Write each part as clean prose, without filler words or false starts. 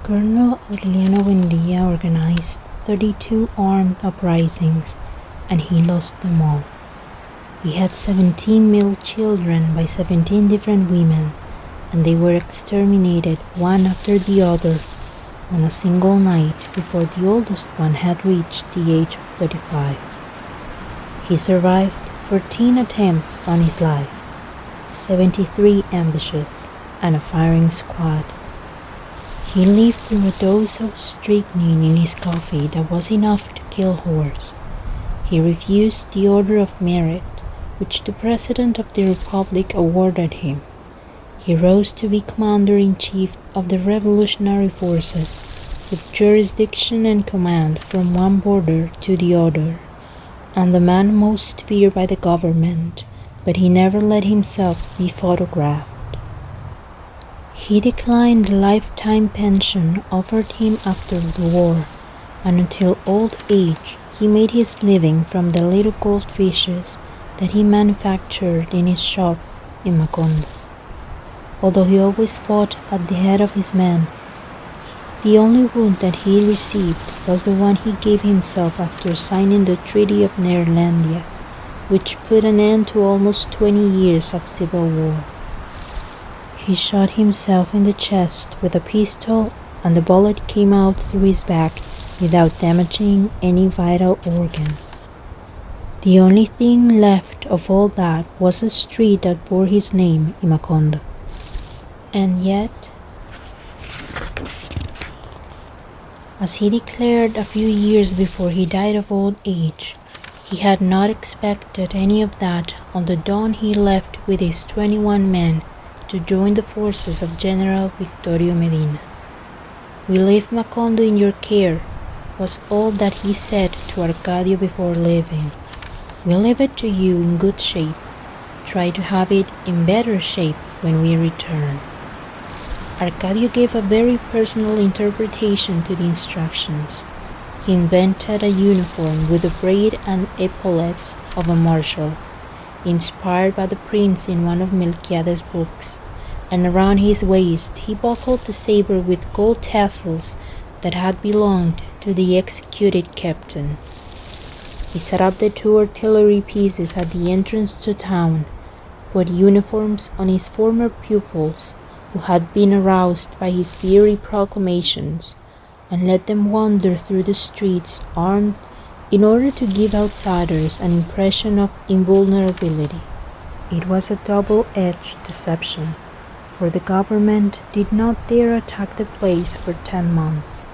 Colonel Aureliano Buendia organized 32 armed uprisings, and he lost them all. He had 17 male children by 17 different women, and they were exterminated one after the other on a single night before the oldest one had reached the age of 35. He survived 14 attempts on his life, 73 ambushes, and a firing squad. He lived through a dose of strychnine in his coffee that was enough to kill horses. He refused the Order of Merit, which the President of the Republic awarded him. He rose to be Commander-in-Chief of the Revolutionary Forces, with jurisdiction and command from one border to the other, and the man most feared by the government, but he never let himself be photographed. He declined the lifetime pension offered him after the war, and until old age he made his living from the little goldfishes that he manufactured in his shop in Macondo. Although he always fought at the head of his men, the only wound that he received was the one he gave himself after signing the Treaty of Neerlandia, which put an end to almost 20 years of civil war. He shot himself in the chest with a pistol, and the bullet came out through his back without damaging any vital organ. The only thing left of all that was a street that bore his name in Macondo. And yet, as he declared a few years before he died of old age, he had not expected any of that on the dawn he left with his 21 men to join the forces of General Victorio Medina. "We leave Macondo in your care," was all that he said to Arcadio before leaving. "We leave it to you in good shape. Try to have it in better shape when we return." Arcadio gave a very personal interpretation to the instructions. He invented a uniform with the braid and epaulets of a marshal, inspired by the prince in one of Melquiades' books, and around his waist he buckled the saber with gold tassels that had belonged to the executed captain. He set up the 2 artillery pieces at the entrance to town, put uniforms on his former pupils who had been aroused by his fiery proclamations, and let them wander through the streets armed in order to give outsiders an impression of invulnerability. It was a double-edged deception, for the government did not dare attack the place for 10 months,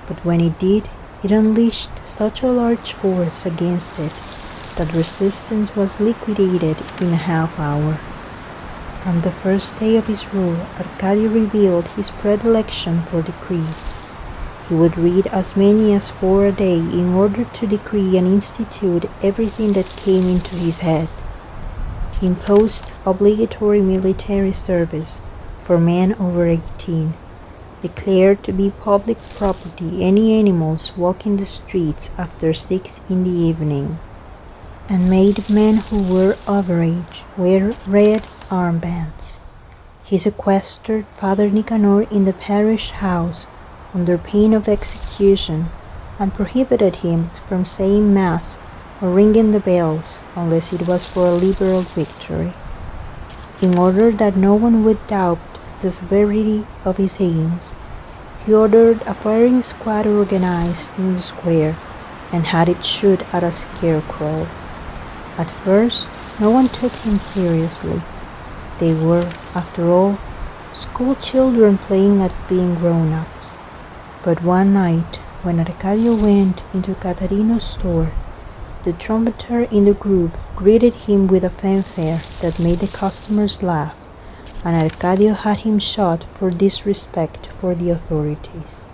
but when it did, it unleashed such a large force against it that resistance was liquidated in a half hour. From the first day of his rule, Arcadio revealed his predilection for decrees. He would read as many as 4 a day in order to decree and institute everything that came into his head. He imposed obligatory military service for men over 18, declared to be public property any animals walking the streets after 6 in the evening, and made men who were over age wear red armbands. He sequestered Father Nicanor in the parish house under pain of execution, and prohibited him from saying Mass or ringing the bells unless it was for a liberal victory. In order that no one would doubt the severity of his aims, he ordered a firing squad organized in the square and had it shoot at a scarecrow. At first, no one took him seriously. They were, after all, school children playing at being grown-ups. But one night, when Arcadio went into Catarino's store, the trumpeter in the group greeted him with a fanfare that made the customers laugh, and Arcadio had him shot for disrespect for the authorities.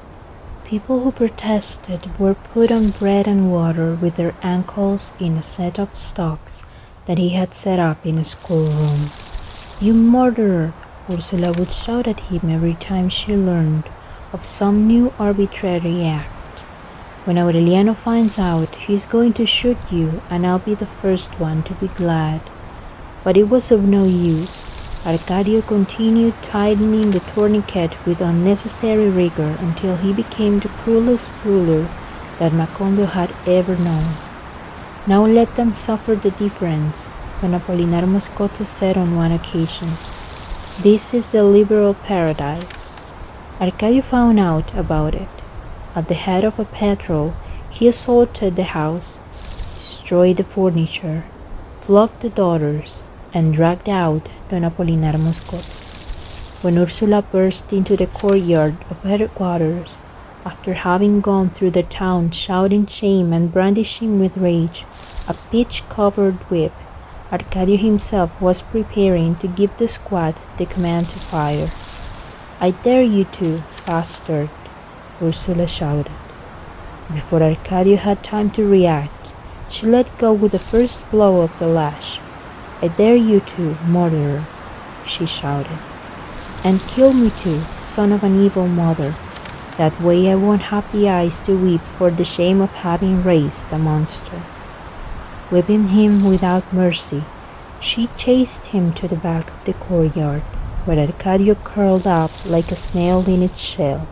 People who protested were put on bread and water with their ankles in a set of stocks that he had set up in a schoolroom. "You murderer!" Ursula would shout at him every time she learned of some new arbitrary act. "When Aureliano finds out, he's going to shoot you, and I'll be the first one to be glad." But it was of no use. Arcadio continued tightening the tourniquet with unnecessary rigor until he became the cruelest ruler that Macondo had ever known. "Now let them suffer the difference," Don Apolinar Moscote said on one occasion. "This is the liberal paradise." Arcadio found out about it. At the head of a patrol, he assaulted the house, destroyed the furniture, flogged the daughters, and dragged out Don Apolinar Moscote. When Ursula burst into the courtyard of headquarters, after having gone through the town shouting shame and brandishing with rage a pitch-covered whip, Arcadio himself was preparing to give the squad the command to fire. "I dare you to, bastard," Ursula shouted. Before Arcadio had time to react, she let go with the first blow of the lash. "I dare you to, murderer," she shouted. "And kill me too, son of an evil mother. That way I won't have the eyes to weep for the shame of having raised a monster." Whipping him without mercy, she chased him to the back of the courtyard, where Arcadio curled up like a snail in its shell.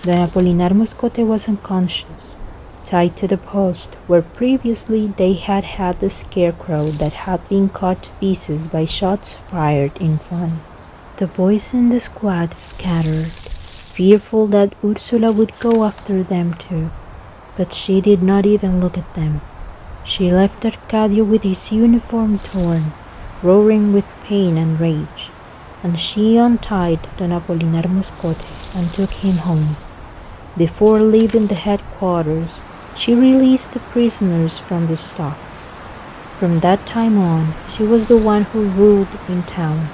Don Apolinar Moscote was unconscious, tied to the post where previously they had had the scarecrow that had been cut to pieces by shots fired in fun. The boys in the squad scattered, fearful that Ursula would go after them too, but she did not even look at them. She left Arcadio with his uniform torn, roaring with pain and rage, and she untied Don Apolinar Moscote and took him home. Before leaving the headquarters, she released the prisoners from the stocks. From that time on, she was the one who ruled in town.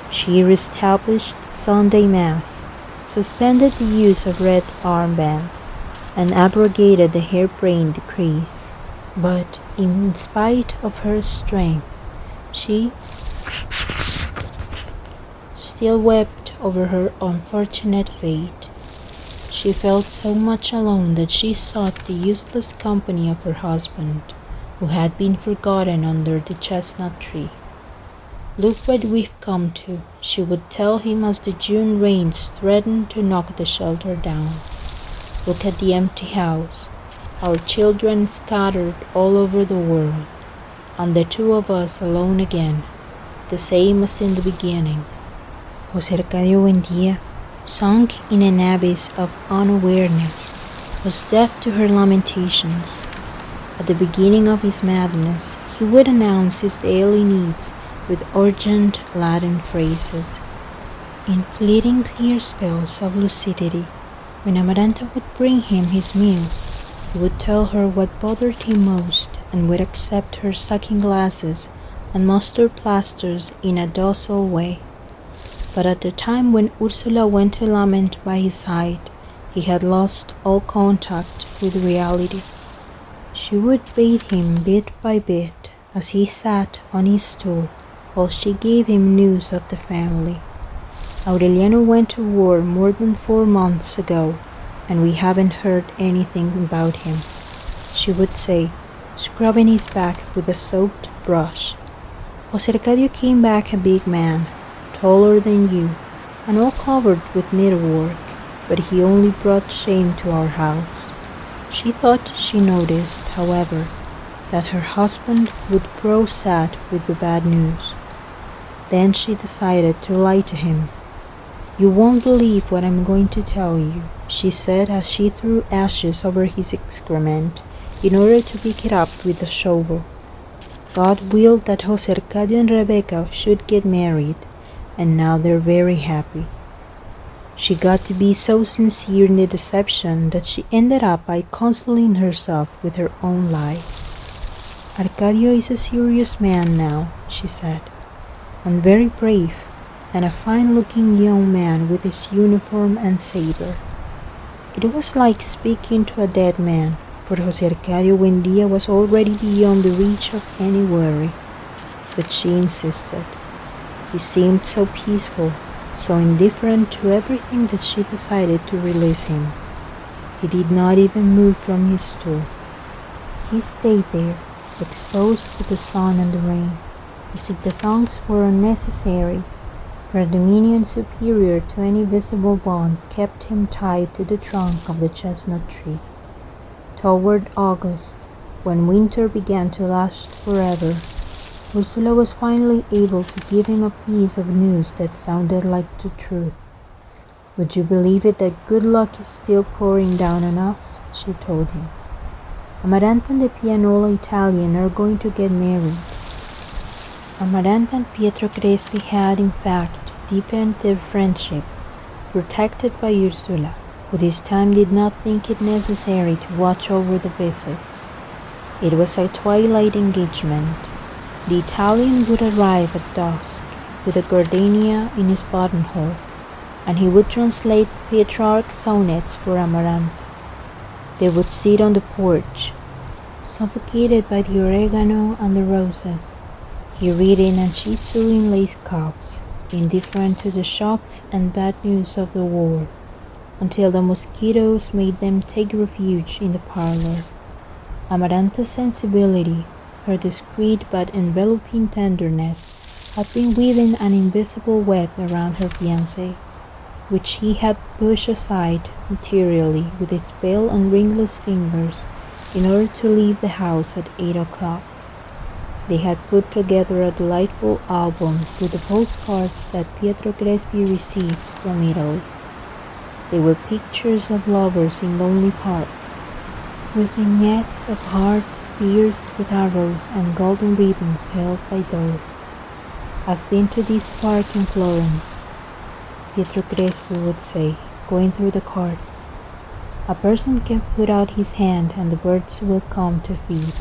She reestablished Sunday Mass, suspended the use of red armbands, and abrogated the harebrained decrees. But in spite of her strength, she still wept over her unfortunate fate. She felt so much alone that she sought the useless company of her husband, who had been forgotten under the chestnut tree. "Look what we've come to," she would tell him as the June rains threatened to knock the shelter down. "Look at the empty house, our children scattered all over the world, and the two of us alone again, the same as in the beginning." José Arcadio Buendía, sunk in an abyss of unawareness, was deaf to her lamentations. At the beginning of his madness, he would announce his daily needs with urgent Latin phrases. In fleeting clear spells of lucidity, when Amaranta would bring him his meals, he would tell her what bothered him most and would accept her sucking glasses and mustard plasters in a docile way. But at the time when Ursula went to lament by his side, he had lost all contact with reality. She would bathe him bit by bit as he sat on his stool while she gave him news of the family. "Aureliano went to war more than 4 months ago, and we haven't heard anything about him," she would say, scrubbing his back with a soaked brush. "José Arcadio came back a big man, taller than you, and all covered with needlework, but he only brought shame to our house." She thought she noticed, however, that her husband would grow sad with the bad news. Then she decided to lie to him. "You won't believe what I'm going to tell you," she said as she threw ashes over his excrement in order to pick it up with a shovel. "God willed that José Arcadio and Rebecca should get married, and now they're very happy." She got to be so sincere in the deception that she ended up by consoling herself with her own lies. "Arcadio is a serious man now," she said, "and very brave, and a fine-looking young man with his uniform and saber." It was like speaking to a dead man, for José Arcadio Buendía was already beyond the reach of any worry. But she insisted. He seemed so peaceful, so indifferent to everything that she decided to release him. He did not even move from his stool. He stayed there, exposed to the sun and the rain, as if the thongs were unnecessary for a dominion superior to any visible bond kept him tied to the trunk of the chestnut tree. Toward August, when winter began to last forever, Ursula was finally able to give him a piece of news that sounded like the truth. "Would you believe it that good luck is still pouring down on us?" she told him. "Amaranta and the pianola Italian are going to get married." Amaranta and Pietro Crespi had, in fact, deepened their friendship, protected by Ursula, who this time did not think it necessary to watch over the visits. It was a twilight engagement. The Italian would arrive at dusk with a gardenia in his buttonhole, and he would translate Petrarch's sonnets for Amaranta. They would sit on the porch, suffocated by the oregano and the roses, he reading and she sewing lace cuffs, indifferent to the shocks and bad news of the war, until the mosquitoes made them take refuge in the parlor. Amaranta's sensibility, her discreet but enveloping tenderness, had been weaving an invisible web around her fiancé, which he had pushed aside materially with his pale and ringless fingers in order to leave the house at 8 o'clock. They had put together a delightful album with the postcards that Pietro Crespi received from Italy. They were pictures of lovers in lonely parks, with vignettes of hearts pierced with arrows and golden ribbons held by doves. "I've been to this park in Florence," Pietro Crespi would say, going through the cards. "A person can put out his hand and the birds will come to feed."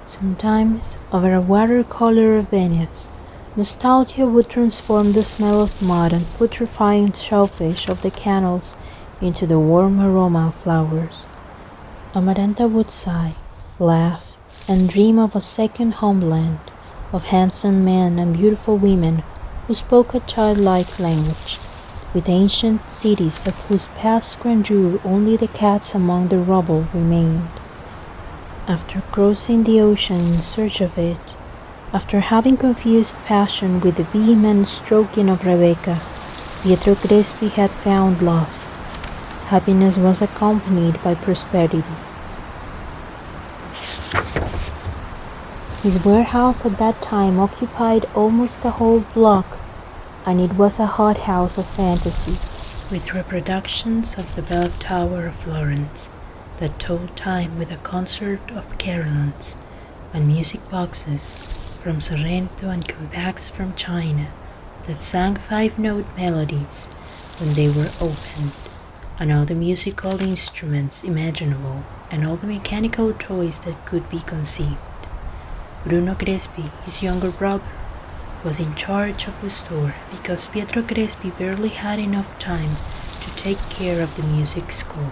Sometimes, over a watercolor of Venice, nostalgia would transform the smell of mud and putrefying shellfish of the canals into the warm aroma of flowers. Amaranta would sigh, laugh, and dream of a second homeland, of handsome men and beautiful women who spoke a childlike language, with ancient cities of whose past grandeur only the cats among the rubble remained. After crossing the ocean in search of it, after having confused passion with the vehement stroking of Rebecca, Pietro Crespi had found love. Happiness was accompanied by prosperity. His warehouse at that time occupied almost a whole block, and it was a hothouse of fantasy, with reproductions of the bell tower of Florence that told time with a concert of carillons, and music boxes from Sorrento and compacts from China that sang five-note melodies when they were opened, and all the musical instruments imaginable and all the mechanical toys that could be conceived. Bruno Crespi, his younger brother, was in charge of the store because Pietro Crespi barely had enough time to take care of the music school.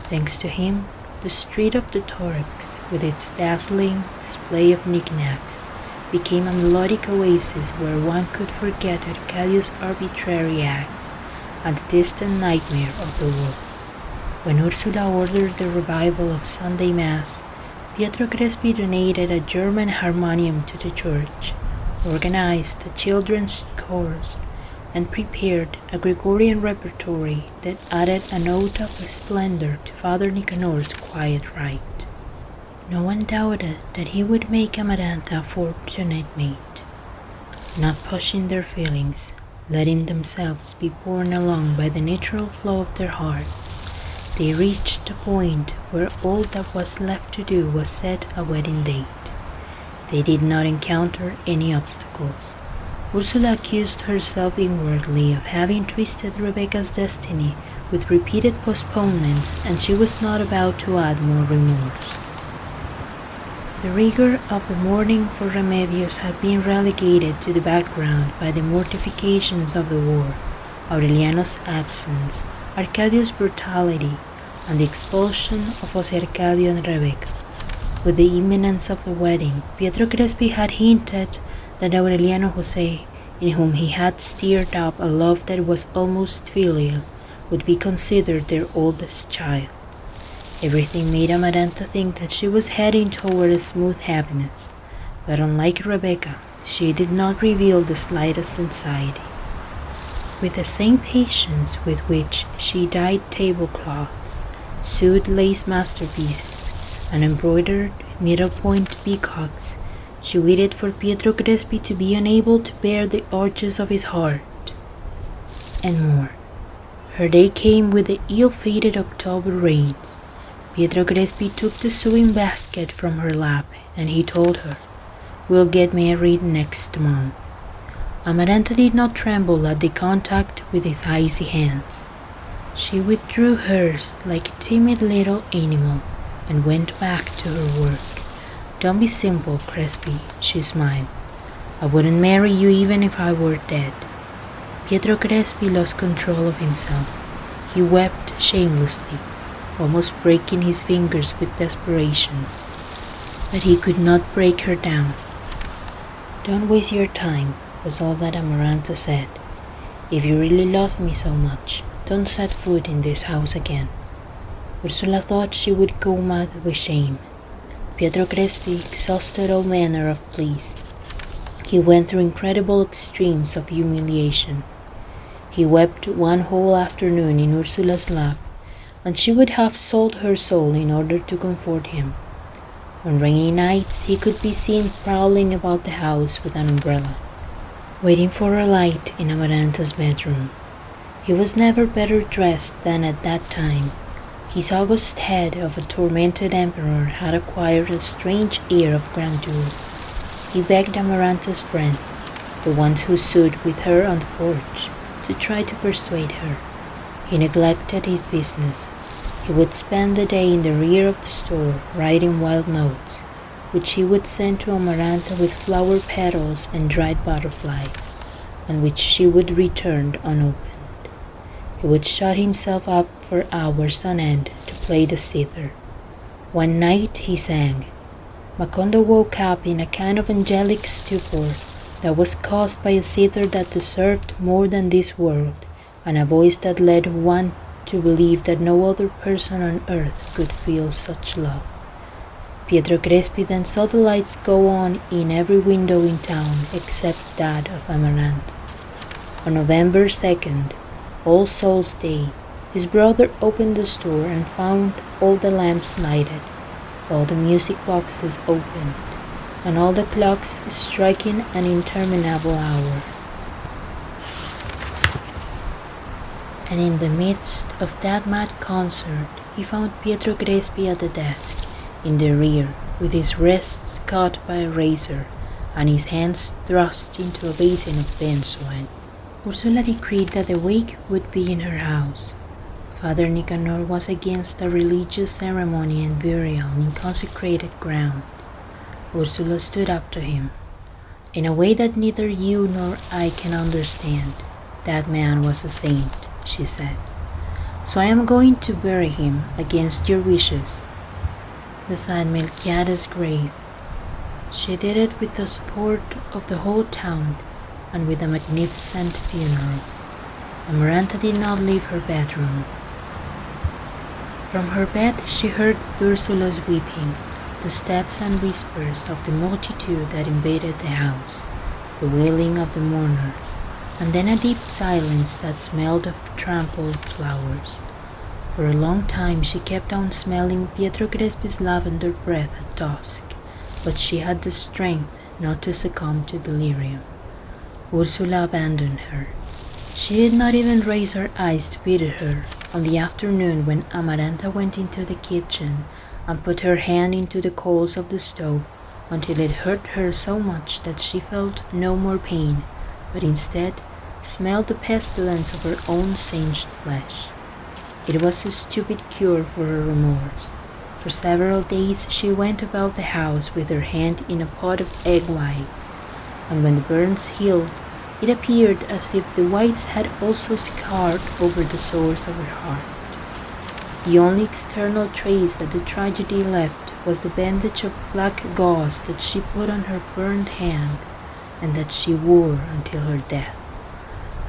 Thanks to him, the street of the Torques, with its dazzling display of knickknacks, became a melodic oasis where one could forget Arcadius' arbitrary acts and the distant nightmare of the war. When Ursula ordered the revival of Sunday Mass, Pietro Crespi donated a German harmonium to the church, organized a children's chorus, and prepared a Gregorian repertory that added a note of splendor to Father Nicanor's quiet rite. No one doubted that he would make Amaranta a fortunate mate, not pushing their feelings, letting themselves be borne along by the natural flow of their hearts. They reached a point where all that was left to do was set a wedding date. They did not encounter any obstacles. Ursula accused herself inwardly of having twisted Rebecca's destiny with repeated postponements, and she was not about to add more remorse. The rigor of the mourning for Remedios had been relegated to the background by the mortifications of the war, Aureliano's absence, Arcadius' brutality, and the expulsion of José Arcadio and Rebecca. With the imminence of the wedding, Pietro Crespi had hinted that Aureliano José, in whom he had stirred up a love that was almost filial, would be considered their oldest child. Everything made Amaranta think that she was heading toward a smooth happiness, but unlike Rebecca, she did not reveal the slightest anxiety. With the same patience with which she dyed tablecloths, sewed lace masterpieces, and embroidered needlepoint peacocks, she waited for Pietro Crespi to be unable to bear the arches of his heart, and more. Her day came with the ill-fated October rains. Pietro Crespi took the sewing basket from her lap, and he told her, "We'll get married next month." Amaranta did not tremble at the contact with his icy hands. She withdrew hers like a timid little animal and went back to her work. "Don't be simple, Crespi," she smiled. "I wouldn't marry you even if I were dead." Pietro Crespi lost control of himself. He wept shamelessly, almost breaking his fingers with desperation. But he could not break her down. "Don't waste your time," was all that Amaranta said. "If you really love me so much, don't set foot in this house again." Ursula thought she would go mad with shame. Pietro Crespi exhausted all manner of pleas. He went through incredible extremes of humiliation. He wept one whole afternoon in Ursula's lap, and she would have sold her soul in order to comfort him. On rainy nights he could be seen prowling about the house with an umbrella, waiting for a light in Amaranta's bedroom. He was never better dressed than at that time. His august head of a tormented emperor had acquired a strange air of grandeur. He begged Amaranta's friends, the ones who stood with her on the porch, to try to persuade her. He neglected his business. He would spend the day in the rear of the store writing wild notes, which he would send to Amaranta with flower petals and dried butterflies, and which she would return unopened. He would shut himself up for hours on end to play the zither. One night he sang. Macondo woke up in a kind of angelic stupor that was caused by a zither that deserved more than this world, and a voice that led one to believe that no other person on earth could feel such love. Pietro Crespi then saw the lights go on in every window in town except that of Amaranta. On November 2nd, All Souls' Day, his brother opened the store and found all the lamps lighted, all the music boxes opened, and all the clocks striking an interminable hour. And in the midst of that mad concert, he found Pietro Crespi at the desk, in the rear, with his wrists caught by a razor, and his hands thrust into a basin of benzoin. Ursula decreed that the wake would be in her house. Father Nicanor was against a religious ceremony and burial in consecrated ground. Ursula stood up to him. "In a way that neither you nor I can understand, that man was a saint," she said. "So I am going to bury him against your wishes, beside Melchiades' grave." She did it with the support of the whole town and with a magnificent funeral. Amaranta did not leave her bedroom. From her bed she heard Ursula's weeping, the steps and whispers of the multitude that invaded the house, the wailing of the mourners, and then a deep silence that smelled of trampled flowers. For a long time she kept on smelling Pietro Crespi's lavender breath at dusk, but she had the strength not to succumb to delirium. Ursula abandoned her. She did not even raise her eyes to pity her on the afternoon when Amaranta went into the kitchen and put her hand into the coals of the stove until it hurt her so much that she felt no more pain, but instead smelled the pestilence of her own singed flesh. It was a stupid cure for her remorse. For several days she went about the house with her hand in a pot of egg whites, and when the burns healed, it appeared as if the whites had also scarred over the sores of her heart. The only external trace that the tragedy left was the bandage of black gauze that she put on her burned hand and that she wore until her death.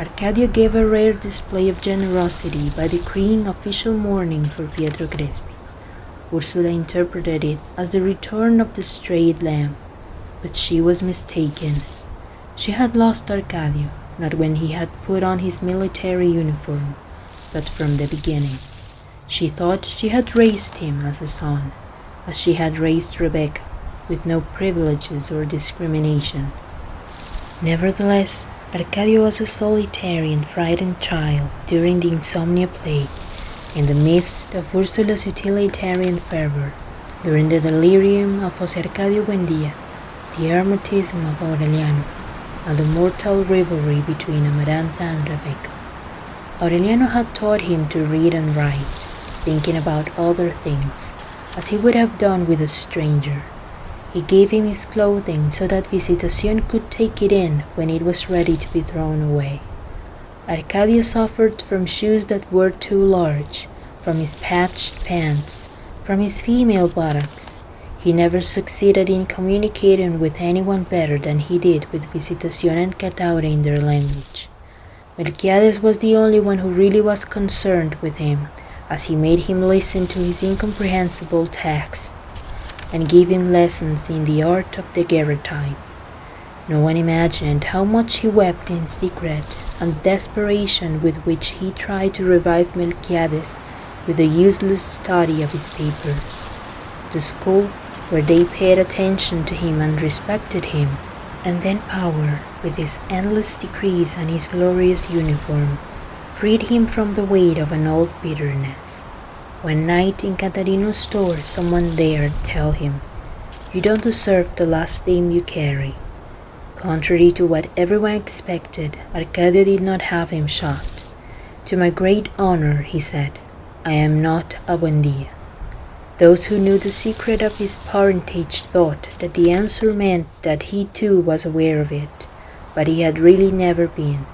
Arcadio gave a rare display of generosity by decreeing official mourning for Pietro Crespi. Ursula interpreted it as the return of the strayed lamb, but she was mistaken. She had lost Arcadio, not when he had put on his military uniform, but from the beginning. She thought she had raised him as a son, as she had raised Rebecca, with no privileges or discrimination. Nevertheless, Arcadio was a solitary and frightened child during the insomnia plague, in the midst of Ursula's utilitarian fervor, during the delirium of José Arcadio Buendía, the ermatism of Aureliano, and the mortal rivalry between Amaranta and Rebecca. Aureliano had taught him to read and write, thinking about other things, as he would have done with a stranger. He gave him his clothing so that Visitación could take it in when it was ready to be thrown away. Arcadio suffered from shoes that were too large, from his patched pants, from his female buttocks. He never succeeded in communicating with anyone better than he did with Visitación and Cataure in their language. Melquiades was the only one who really was concerned with him, as he made him listen to his incomprehensible texts and gave him lessons in the art of daguerreotype. No one imagined how much he wept in secret, and the desperation with which he tried to revive Melquiades with the useless study of his papers. The school, where they paid attention to him and respected him, and then power, with his endless decrees and his glorious uniform, freed him from the weight of an old bitterness. One night in Catarino's store, someone dared tell him, "You don't deserve the last name you carry." Contrary to what everyone expected, Arcadio did not have him shot. "To my great honor," he said, "I am not a Buendía." Those who knew the secret of his parentage thought that the answer meant that he too was aware of it, but he had really never been.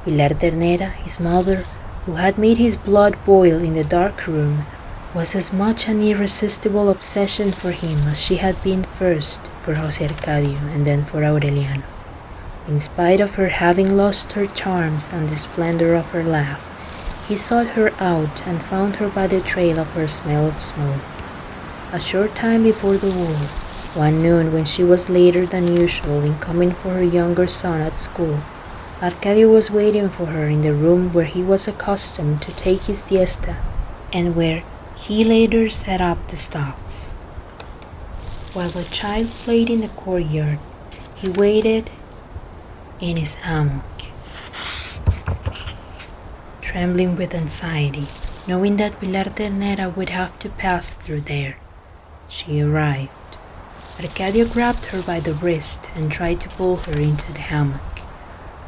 Pilar Ternera, his mother, who had made his blood boil in the dark room, was as much an irresistible obsession for him as she had been first for José Arcadio and then for Aureliano. In spite of her having lost her charms and the splendor of her laugh, he sought her out and found her by the trail of her smell of smoke. A short time before the war, one noon when she was later than usual in coming for her younger son at school, Arcadio was waiting for her in the room where he was accustomed to take his siesta and where he later set up the stocks. While the child played in the courtyard, he waited in his hammock, trembling with anxiety, knowing that Pilar Ternera would have to pass through there. She arrived. Arcadio grabbed her by the wrist and tried to pull her into the hammock.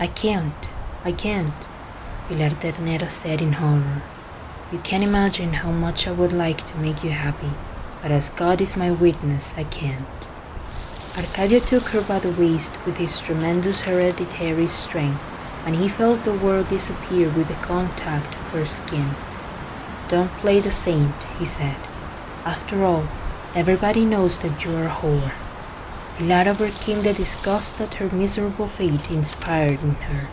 I can't, Pilar Ternera said in horror. "You can't imagine how much I would like to make you happy, but as God is my witness, I can't." Arcadio took her by the waist with his tremendous hereditary strength, and he felt the world disappear with the contact of her skin. "Don't play the saint," he said. "After all, everybody knows that you're a whore." Pilar overcame the disgust that her miserable fate inspired in her.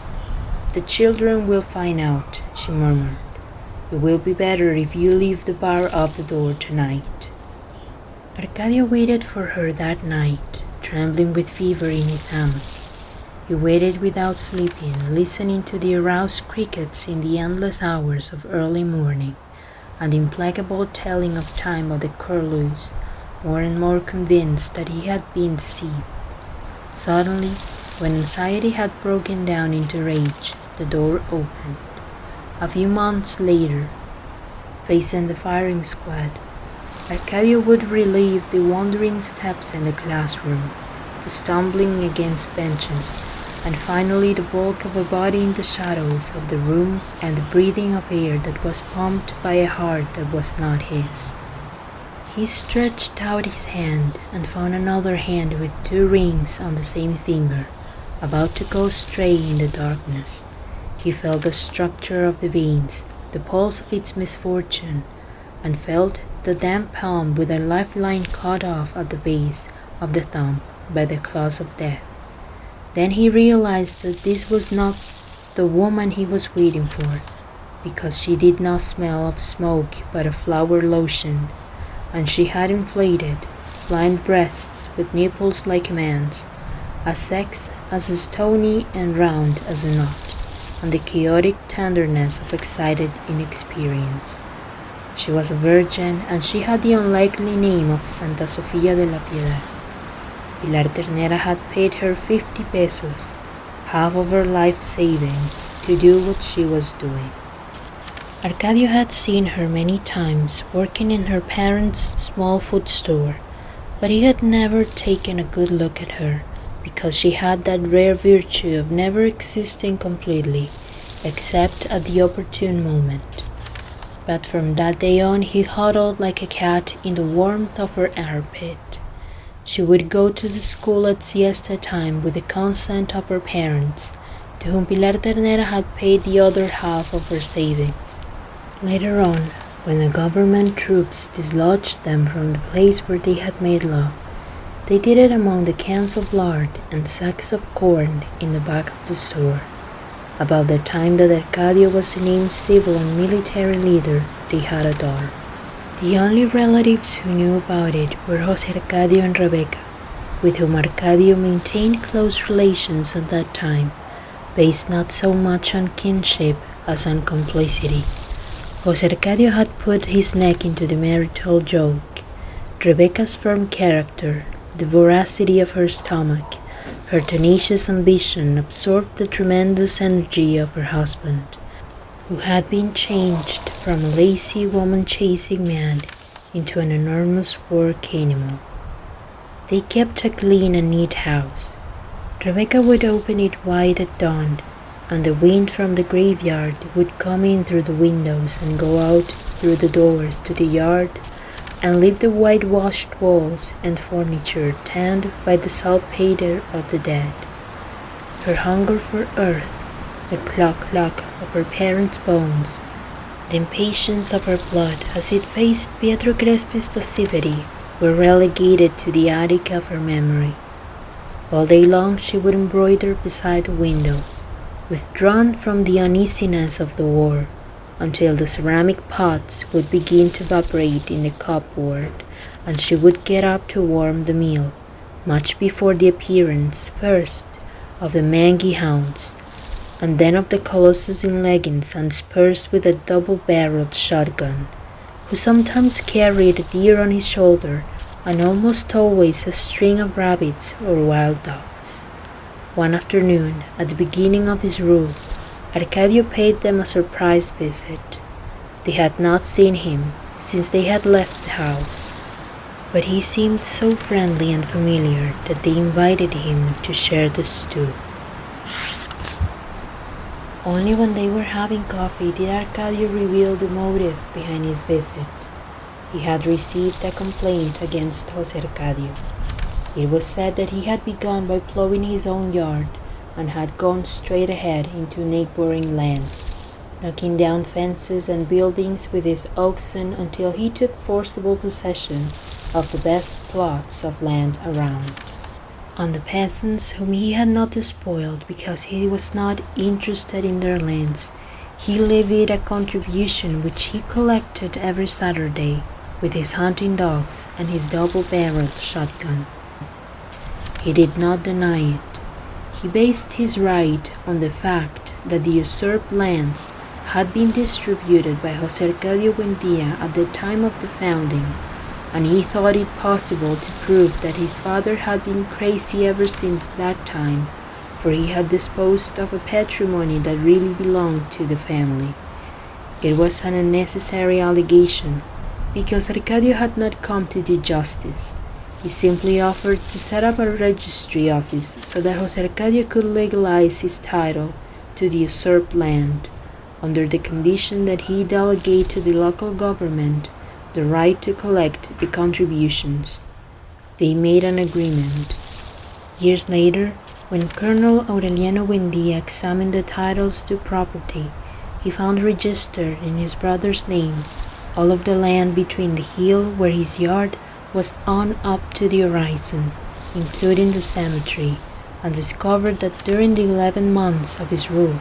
"The children will find out," she murmured. "It will be better if you leave the bar of the door tonight." Arcadio waited for her that night, trembling with fever in his hammock. He waited without sleeping, listening to the aroused crickets in the endless hours of early morning, and the implacable telling of time of the curlews, more and more convinced that he had been deceived. Suddenly, when anxiety had broken down into rage, the door opened. A few months later, facing the firing squad, Arcadio would relieve the wandering steps in the classroom, the stumbling against benches, and finally the bulk of a body in the shadows of the room and the breathing of air that was pumped by a heart that was not his. He stretched out his hand and found another hand with 2 rings on the same finger, about to go astray in the darkness. He felt the structure of the veins, the pulse of its misfortune, and felt the damp palm with a lifeline cut off at the base of the thumb by the claws of death. Then he realized that this was not the woman he was waiting for, because she did not smell of smoke but of flower lotion, and she had inflated, blind breasts with nipples like a man's, a sex as stony and round as a knot, and the chaotic tenderness of excited inexperience. She was a virgin, and she had the unlikely name of Santa Sofía de la Piedad. Pilar Ternera had paid her 50 pesos, half of her life savings, to do what she was doing. Arcadio had seen her many times working in her parents' small food store, but he had never taken a good look at her, because she had that rare virtue of never existing completely, except at the opportune moment. But from that day on he huddled like a cat in the warmth of her armpit. She would go to the school at siesta time with the consent of her parents, to whom Pilar Ternera had paid the other half of her savings. Later on, when the government troops dislodged them from the place where they had made love, they did it among the cans of lard and sacks of corn in the back of the store. About the time that Arcadio was named civil and military leader, they had a daughter. The only relatives who knew about it were José Arcadio and Rebecca, with whom Arcadio maintained close relations at that time, based not so much on kinship as on complicity. José Arcadio had put his neck into the marital joke. Rebecca's firm character, the voracity of her stomach, her tenacious ambition absorbed the tremendous energy of her husband, who had been changed from a lazy woman-chasing man into an enormous work animal. They kept a clean and neat house. Rebecca would open it wide at dawn, and the wind from the graveyard would come in through the windows and go out through the doors to the yard, and leave the whitewashed walls and furniture tanned by the saltpeter of the dead. Her hunger for earth, the cluck-cluck of her parents' bones, the impatience of her blood as it faced Pietro Crespi's passivity, were relegated to the attic of her memory. All day long she would embroider beside the window, withdrawn from the uneasiness of the war, until the ceramic pots would begin to evaporate in the cupboard, and she would get up to warm the meal, much before the appearance, first, of the mangy hounds, and then of the colossus in leggings and spurs with a double-barreled shotgun, who sometimes carried a deer on his shoulder, and almost always a string of rabbits or wild dogs. One afternoon, at the beginning of his rule, Arcadio paid them a surprise visit. They had not seen him since they had left the house, but he seemed so friendly and familiar that they invited him to share the stew. Only when they were having coffee did Arcadio reveal the motive behind his visit. He had received a complaint against José Arcadio. It was said that he had begun by plowing his own yard and had gone straight ahead into neighboring lands, knocking down fences and buildings with his oxen until he took forcible possession of the best plots of land around. On the peasants whom he had not despoiled because he was not interested in their lands, he levied a contribution which he collected every Saturday with his hunting dogs and his double-barreled shotgun. He did not deny it. He based his right on the fact that the usurped lands had been distributed by José Arcadio Buendía at the time of the founding, and he thought it possible to prove that his father had been crazy ever since that time, for he had disposed of a patrimony that really belonged to the family. It was an unnecessary allegation, because Arcadio had not come to do justice. He simply offered to set up a registry office so that José Arcadio could legalize his title to the usurped land, under the condition that he delegate to the local government the right to collect the contributions. They made an agreement. Years later, when Colonel Aureliano Buendía examined the titles to property, he found registered in his brother's name all of the land between the hill where his yard was on up to the horizon, including the cemetery, and discovered that during the 11 months of his rule,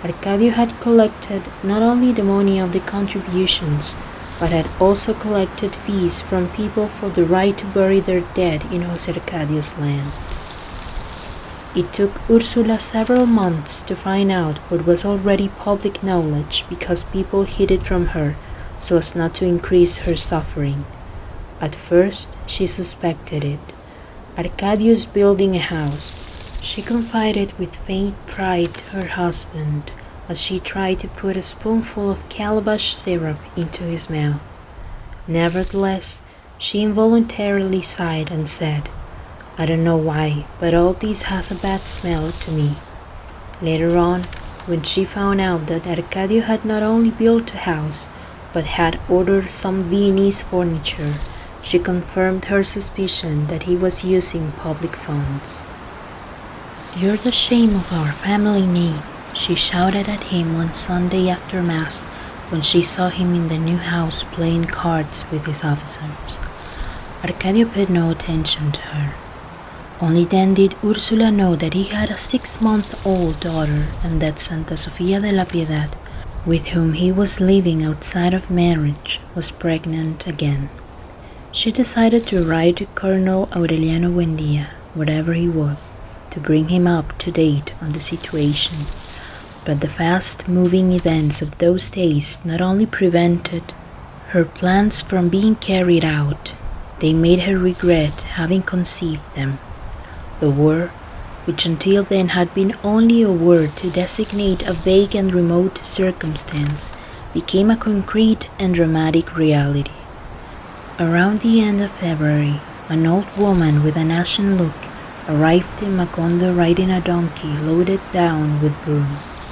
Arcadio had collected not only the money of the contributions, but had also collected fees from people for the right to bury their dead in José Arcadio's land. It took Ursula several months to find out what was already public knowledge because people hid it from her so as not to increase her suffering. At first, she suspected it. Arcadius building a house. She confided with faint pride to her husband as she tried to put a spoonful of calabash syrup into his mouth. Nevertheless, she involuntarily sighed and said, "I don't know why, but all this has a bad smell to me." Later on, when she found out that Arcadio had not only built a house, but had ordered some Viennese furniture, she confirmed her suspicion that he was using public funds. "You're the shame of our family name," she shouted at him one Sunday after Mass when she saw him in the new house playing cards with his officers. Arcadio paid no attention to her. Only then did Ursula know that he had a 6-month-old daughter and that Santa Sofia de la Piedad, with whom he was living outside of marriage, was pregnant again. She decided to write to Colonel Aureliano Buendia, wherever he was, to bring him up to date on the situation. But the fast-moving events of those days not only prevented her plans from being carried out, they made her regret having conceived them. The war, which until then had been only a word to designate a vague and remote circumstance, became a concrete and dramatic reality. Around the end of February, an old woman with an ashen look arrived in Macondo riding a donkey loaded down with brooms.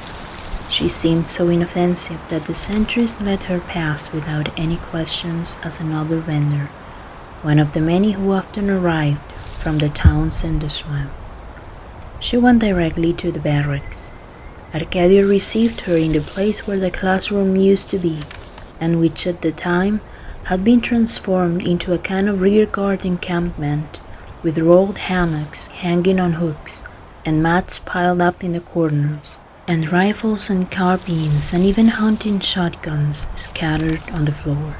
She seemed so inoffensive that the sentries let her pass without any questions as another vendor, one of the many who often arrived from the towns and the swamp. She went directly to the barracks. Arcadio received her in the place where the classroom used to be, and which at the time had been transformed into a kind of rearguard encampment, with rolled hammocks hanging on hooks, and mats piled up in the corners, and rifles and carbines and even hunting shotguns scattered on the floor.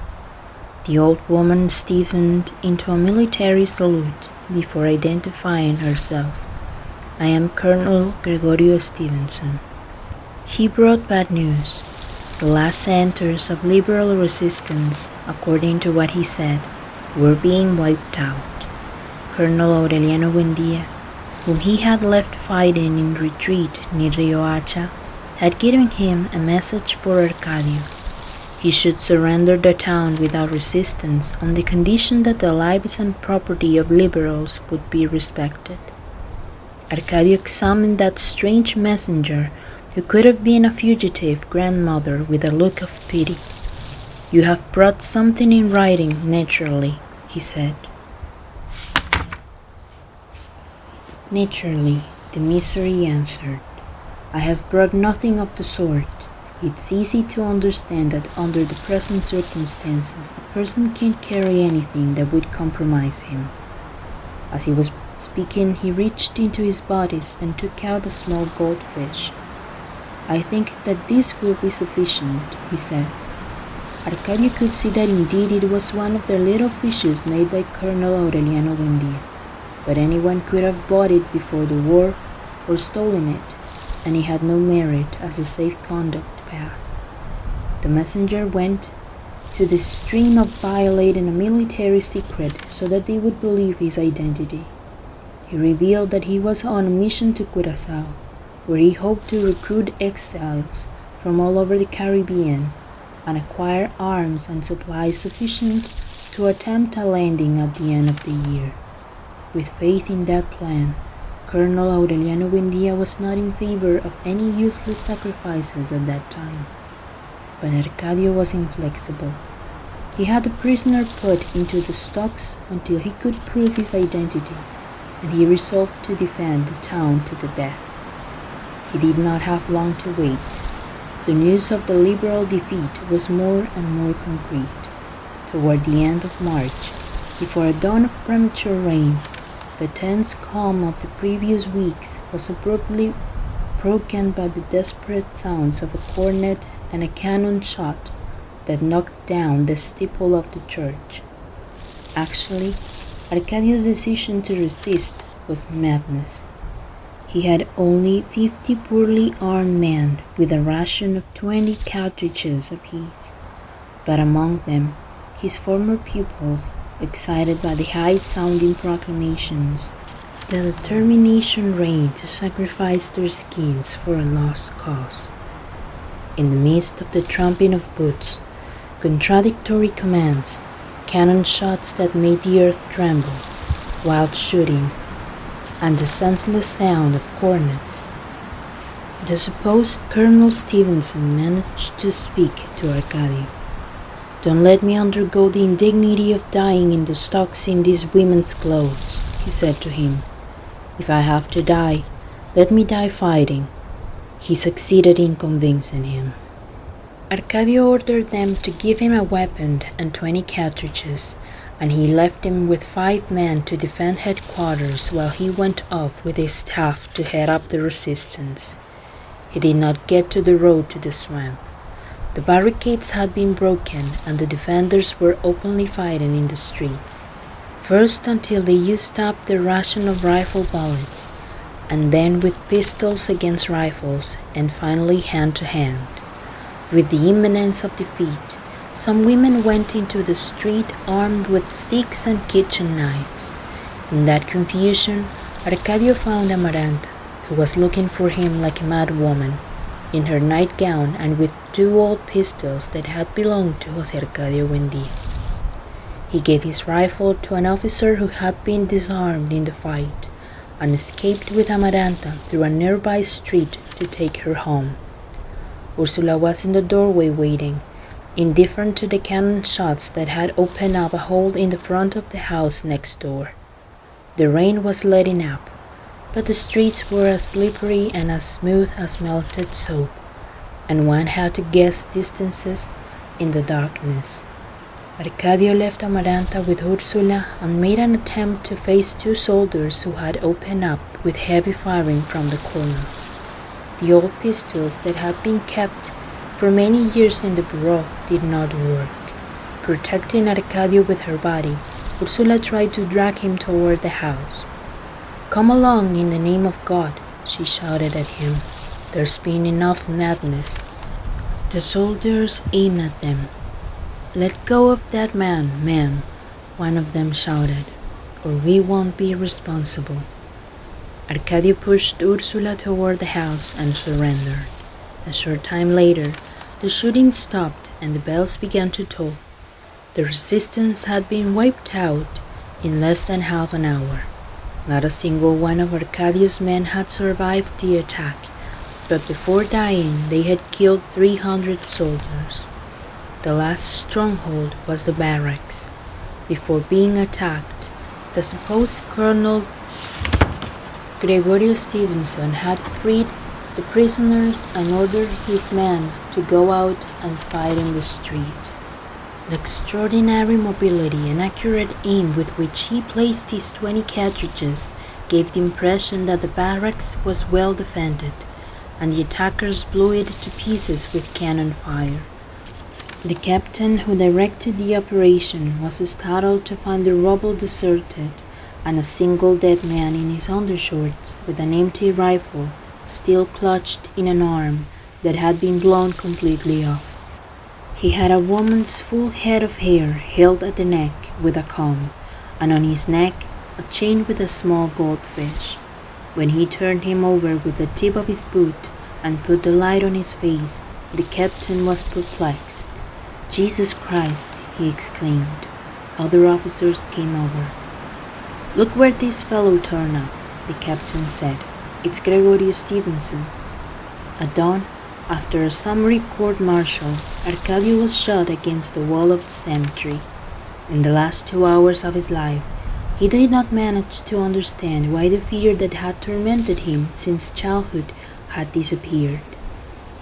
The old woman stiffened into a military salute before identifying herself. "I am Colonel Gregorio Stevenson." He brought bad news. The last centers of liberal resistance, according to what he said, were being wiped out. Colonel Aureliano Buendia, whom he had left fighting in retreat near Rio Hacha, had given him a message for Arcadio. He should surrender the town without resistance on the condition that the lives and property of liberals would be respected. Arcadio examined that strange messenger, who could have been a fugitive grandmother, with a look of pity. "You have brought something in writing, naturally," he said. "Naturally," the misery answered. "I have brought nothing of the sort. It's easy to understand that under the present circumstances a person can't carry anything that would compromise him." As he was speaking, he reached into his bodice and took out a small goldfish. "I think that this will be sufficient," he said. Arcadio could see that indeed it was one of the little fishes made by Colonel Aureliano Buendia, but anyone could have bought it before the war or stolen it, and it had no merit as a safe conduct pass. The messenger went to the extreme of violating a military secret so that they would believe his identity. He revealed that he was on a mission to Curaçao, where he hoped to recruit exiles from all over the Caribbean and acquire arms and supplies sufficient to attempt a landing at the end of the year. With faith in that plan, Colonel Aureliano Buendia was not in favor of any useless sacrifices at that time. But Arcadio was inflexible. He had the prisoner put into the stocks until he could prove his identity, and he resolved to defend the town to the death. He did not have long to wait. The news of the liberal defeat was more and more concrete. Toward the end of March, before a dawn of premature rain, the tense calm of the previous weeks was abruptly broken by the desperate sounds of a cornet and a cannon shot that knocked down the steeple of the church. Actually, Arcadio's decision to resist was madness. He had only 50 poorly armed men with a ration of 20 cartridges apiece, but among them his former pupils, excited by the high-sounding proclamations, the determination reigned to sacrifice their skins for a lost cause. In the midst of the tramping of boots, contradictory commands, cannon shots that made the earth tremble, wild shooting, and the senseless sound of cornets, the supposed Colonel Stevenson managed to speak to Arcadio. "Don't let me undergo the indignity of dying in the stocks in these women's clothes," he said to him. "If I have to die, let me die fighting." He succeeded in convincing him. Arcadio ordered them to give him a weapon and 20 cartridges, and he left him with 5 men to defend headquarters while he went off with his staff to head up the resistance. He did not get to the road to the swamp. The barricades had been broken and the defenders were openly fighting in the streets, first until they used up their ration of rifle bullets, and then with pistols against rifles, and finally hand to hand. With the imminence of defeat, some women went into the street armed with sticks and kitchen knives. In that confusion, Arcadio found Amaranta, who was looking for him like a mad woman, in her nightgown and with 2 old pistols that had belonged to José Arcadio Buendía. He gave his rifle to an officer who had been disarmed in the fight, and escaped with Amaranta through a nearby street to take her home. Ursula was in the doorway waiting, indifferent to the cannon shots that had opened up a hole in the front of the house next door. The rain was letting up, but the streets were as slippery and as smooth as melted soap, and one had to guess distances in the darkness. Arcadio left Amaranta with Ursula and made an attempt to face 2 soldiers who had opened up with heavy firing from the corner. The old pistols that had been kept for many years in the bureau did not work. Protecting Arcadio with her body, Ursula tried to drag him toward the house. "Come along in the name of God," she shouted at him. "There's been enough madness." The soldiers aimed at them. "Let go of that man, ma'am," one of them shouted, "or we won't be responsible." Arcadio pushed Ursula toward the house and surrendered. A short time later, the shooting stopped and the bells began to toll. The resistance had been wiped out in less than half an hour. Not a single one of Arcadio's men had survived the attack, but before dying they had killed 300 soldiers. The last stronghold was the barracks. Before being attacked, the supposed Colonel Gregorio Stevenson had freed the prisoners and ordered his men to go out and fight in the street. The extraordinary mobility and accurate aim with which he placed his 20 cartridges gave the impression that the barracks was well defended, and the attackers blew it to pieces with cannon fire. The captain who directed the operation was startled to find the rubble deserted and a single dead man in his undershorts with an empty rifle still clutched in an arm that had been blown completely off. He had a woman's full head of hair held at the neck with a comb, and on his neck a chain with a small goldfish. When he turned him over with the tip of his boot and put the light on his face, the captain was perplexed. "Jesus Christ!" he exclaimed. Other officers came over. "Look where this fellow turned up," the captain said. "It's Gregorio Stevenson." At dawn, after a summary court-martial, Arcadio was shot against the wall of the cemetery. In the last 2 hours of his life, he did not manage to understand why the fear that had tormented him since childhood had disappeared.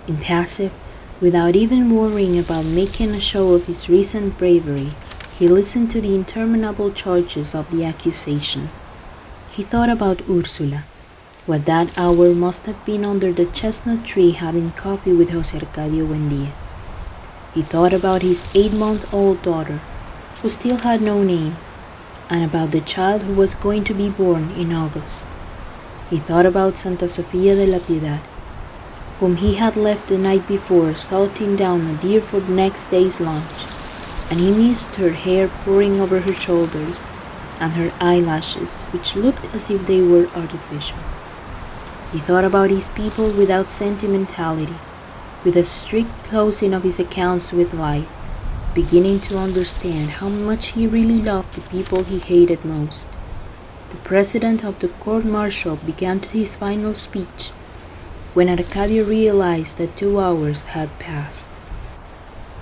Impassive, without even worrying about making a show of his recent bravery, he listened to the interminable charges of the accusation. He thought about Ursula, what that hour must have been under the chestnut tree having coffee with José Arcadio Buendía. He thought about his 8-month-old daughter, who still had no name, and about the child who was going to be born in August. He thought about Santa Sofia de la Piedad, whom he had left the night before salting down a deer for the next day's lunch, and he missed her hair pouring over her shoulders and her eyelashes, which looked as if they were artificial. He thought about his people without sentimentality, with a strict closing of his accounts with life, beginning to understand how much he really loved the people he hated most. The president of the court-martial began his final speech when Arcadio realized that 2 hours had passed.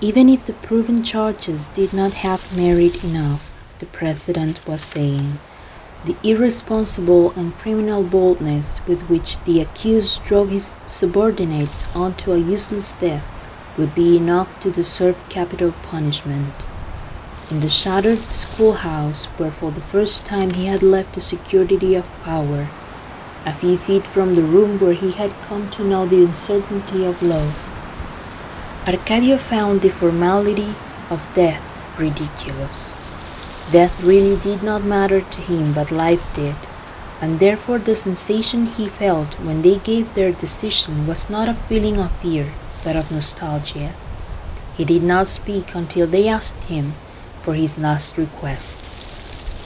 Even if the proven charges did not have merit enough, the president was saying, the irresponsible and criminal boldness with which the accused drove his subordinates onto a useless death would be enough to deserve capital punishment. In the shattered schoolhouse, where for the first time he had left the security of power, a few feet from the room where he had come to know the uncertainty of love, Arcadio found the formality of death ridiculous. Death really did not matter to him, but life did, and therefore the sensation he felt when they gave their decision was not a feeling of fear, but of nostalgia. He did not speak until they asked him for his last request.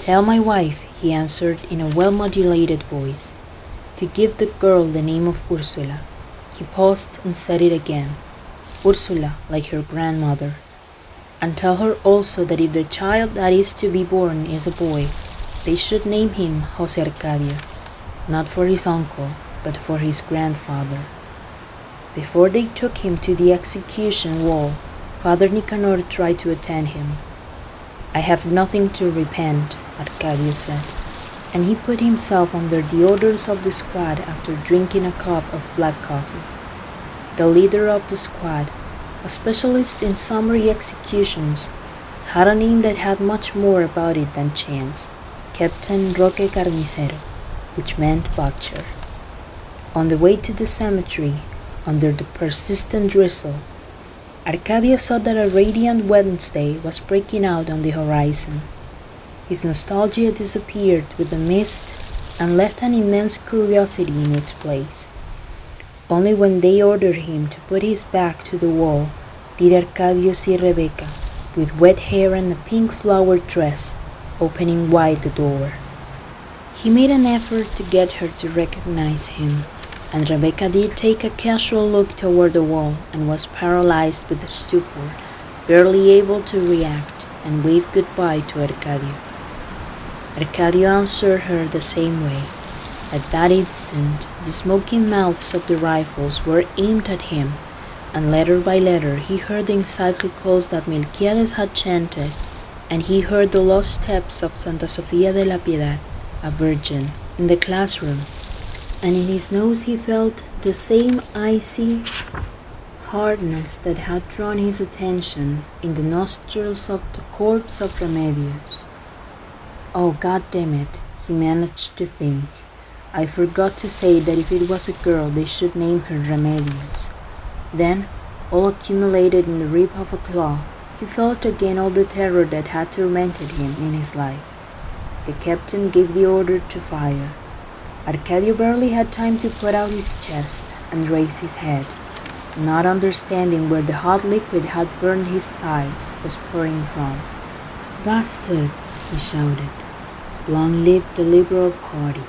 "Tell my wife," he answered in a well-modulated voice, "to give the girl the name of Ursula." He paused and said it again, "Ursula, like her grandmother. And tell her also that if the child that is to be born is a boy, they should name him Jose Arcadio, not for his uncle, but for his grandfather." Before they took him to the execution wall, Father Nicanor tried to attend him. "I have nothing to repent," Arcadio said, and he put himself under the orders of the squad after drinking a cup of black coffee. The leader of the squad, a specialist in summary executions, had a name that had much more about it than chance, Captain Roque Carnicero, which meant butcher. On the way to the cemetery, under the persistent drizzle, Arcadio saw that a radiant Wednesday was breaking out on the horizon. His nostalgia disappeared with the mist and left an immense curiosity in its place. Only when they ordered him to put his back to the wall did Arcadio see Rebecca, with wet hair and a pink flowered dress, opening wide the door. He made an effort to get her to recognize him, and Rebecca did take a casual look toward the wall and was paralyzed with stupor, barely able to react, and waved goodbye to Arcadio. Arcadio answered her the same way. At that instant, the smoking mouths of the rifles were aimed at him, and letter by letter he heard the encyclicals that Melquiades had chanted, and he heard the lost steps of Santa Sofia de la Piedad, a virgin, in the classroom, and in his nose he felt the same icy hardness that had drawn his attention in the nostrils of the corpse of Remedios. "Oh, God damn it," he managed to think. "I forgot to say that if it was a girl they should name her Remedios." Then, all accumulated in the rib of a claw, he felt again all the terror that had tormented him in his life. The captain gave the order to fire. Arcadio barely had time to put out his chest and raise his head, not understanding where the hot liquid had burned his eyes was pouring from. "Bastards!" he shouted. "Long live the Liberal Party!"